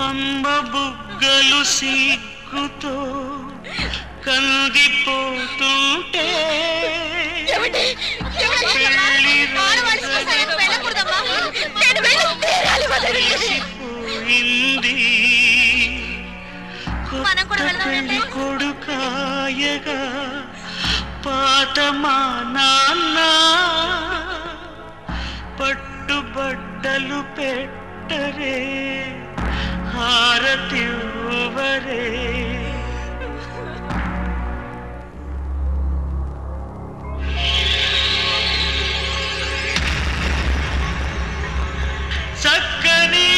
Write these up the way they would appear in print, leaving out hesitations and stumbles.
అమ్మ బుగ్గలు సిగ్గుతో కందిపోతుంటే పోయింది కొత్త పెళ్లి కొడుకాయగా పాత మా నాన్న పట్టుబట్టలు పెట్టరే హారతివ్వరే చక్కని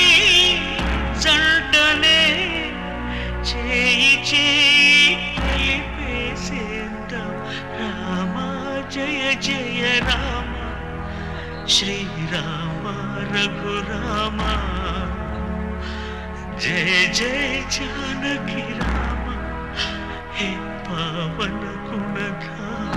జంటనే చేయి చేయి కలిపేసేద్దాం రామ జయ జయ రామ శ్రీరామ రఘురామ जय जय जानकी राम हे पावन गुणधाम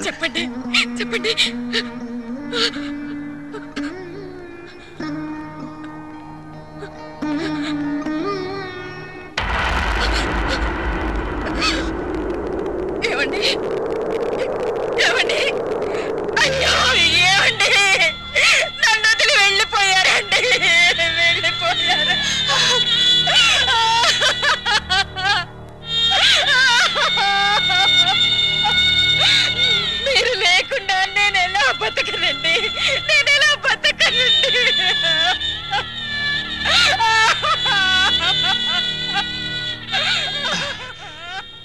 చెప్పండి చెప్పండి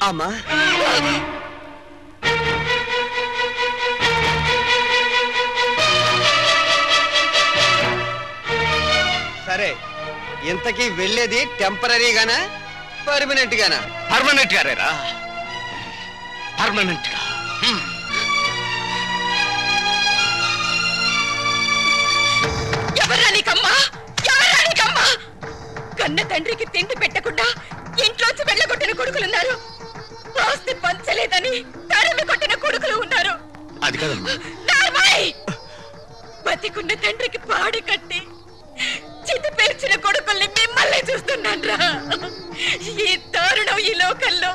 అమ్మా సరే, ఇంతకీ వెళ్ళేది టెంపరీగానా పర్మనెంట్ గానా? పర్మనెంట్ గారేరా, పర్మనెంట్ గా. ఎవరా నీకమ్మా? ఎవరా నీకమ్మా? కన్న తండ్రికి తిండి పెట్టకుండా ఇంట్లోంచి వెళ్ళగొట్టిన కొడుకులున్నారు. ఆస్తి పంచలేదని తరిమి కొట్టిన కొడుకులు ఉన్నారు. అది కదమ్మా. బతికున్న తండ్రికి పాడి కట్టి చితి పేర్చిన కొడుకుల్ని మిమ్మల్ని చూస్తున్నాన్రా. ఈ దారుణం ఈ లోకంలో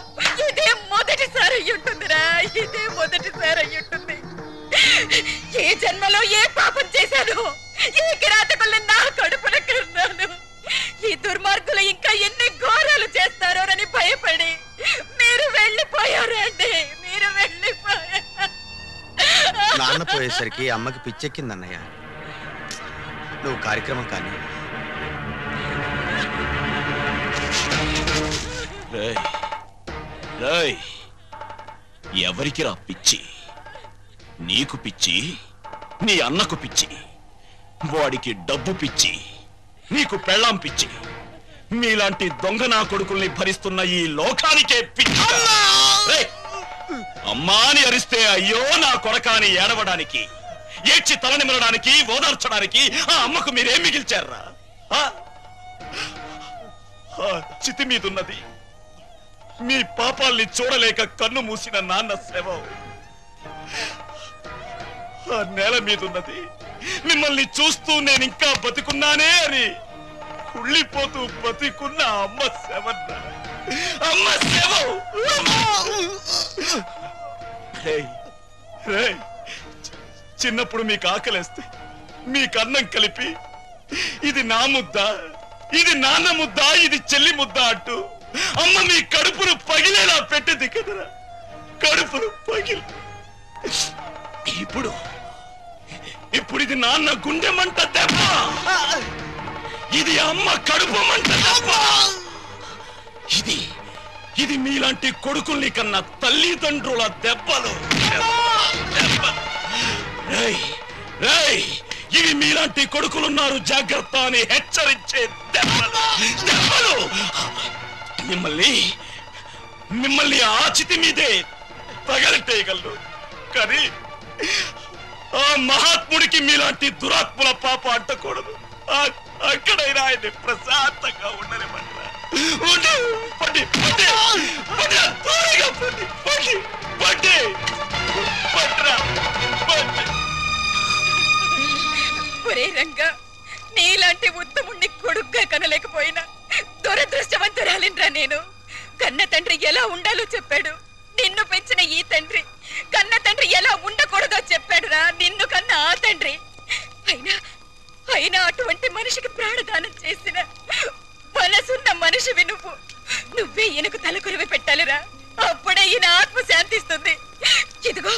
ఇదే మొదటిసారి అయ్యుంటుందిరా, ఇదే మొదటిసారి అయ్యుంటుంది. ఏ జన్మలో ఏ పాపం చేశాను, ఏ కిరాతకుల్ని నా కడుపున కన్నాను. ఈ దుర్మార్గులు ఇంకా ఎన్ని ఘోరాలు చేస్తారోనని భయపడి మీరు వెళ్ళిపోయారండి, మీరు వెళ్ళిపోయారు. నాన్న పోయేసరికి అమ్మకి పిచ్చెక్కిందన్నయ్య. నువ్వు కార్యక్రమం కానీ. ఎవరికి రా పిచ్చి? నీకు పిచ్చి, నీ అన్నకు పిచ్చి, వాడికి డబ్బు పిచ్చి, నీకు పెళ్ళాం పిచ్చి. మీలాంటి దొంగ నా కొడుకుల్ని భరిస్తున్న ఈ లోకానికే పిచ్చి. అమ్మా అని అరిస్తే అయ్యో నా కొరకాని ఏడవడానికి, ఏడ్చి తలనిమరడానికి, ఓదార్చడానికి ఆ అమ్మకు మీరేం మిగిల్చారా? చితి మీదున్నది మీ పాపాల్ని చూడలేక కన్ను మూసిన నాన్న శవం. ఆ నేల మీదున్నది మిమ్మల్ని చూస్తూ నేనింకా బతికున్నానే అని కుళ్ళిపోతూ బతికున్న అమ్మ శవన్నా, అమ్మ శవం. చిన్నప్పుడు మీకు ఆకలేస్తే మీకు అన్నం కలిపి ఇది నా ముద్ద, ఇది నాన్న ముద్ద, ఇది చెల్లి ముద్ద అంటూ అమ్మ మీ కడుపును పగిలేలా పెట్టింది కదరా, కడుపును పగిలి. ఇప్పుడు ఇది నాన్న గుండె మంట దెబ్బ, ఇది అమ్మ కడుపు మంట దెబ్బ. ఇది మీలాంటి కొడుకుల్ని కన్నా తల్లిదండ్రుల దెబ్బలు. ఇవి మీలాంటి కొడుకులున్నారు జాగ్రత్త అని హెచ్చరించే దెబ్బలు. మిమ్మల్ని ఆ చితి మీదే తగలెట్టేయగలరు, కానీ ఆ మహాత్ముడికి మీలాంటి దురాత్ముల పాప అంటకూడదు. అక్కడైనా ఆయన్ని ప్రశాంతంగా ఉండనివ్వండి. ఒరే రంగా, నీలాంటి ఉత్తముణ్ణి కొడుగ్గా కనలేకపోయినా దురదృష్టవంతురాలిన్రా నేను. కన్న తండ్రి ఎలా ఉండాలో చెప్పాడు, నిన్ను పెంచిన ఈ తండ్రి. కన్న తండ్రి ఎలా ఉండకూడదో చెప్పాడురా నిన్ను కన్న ఆ తండ్రి. అయినా అటువంటి మనిషికి ప్రాణదానం చేసిన మనసున్న మనిషివి నువ్వే ఈయనకు తలకొరివి పెట్టాలిరా. అప్పుడే ఈయన ఆత్మ శాంతిస్తుంది. ఇదిగో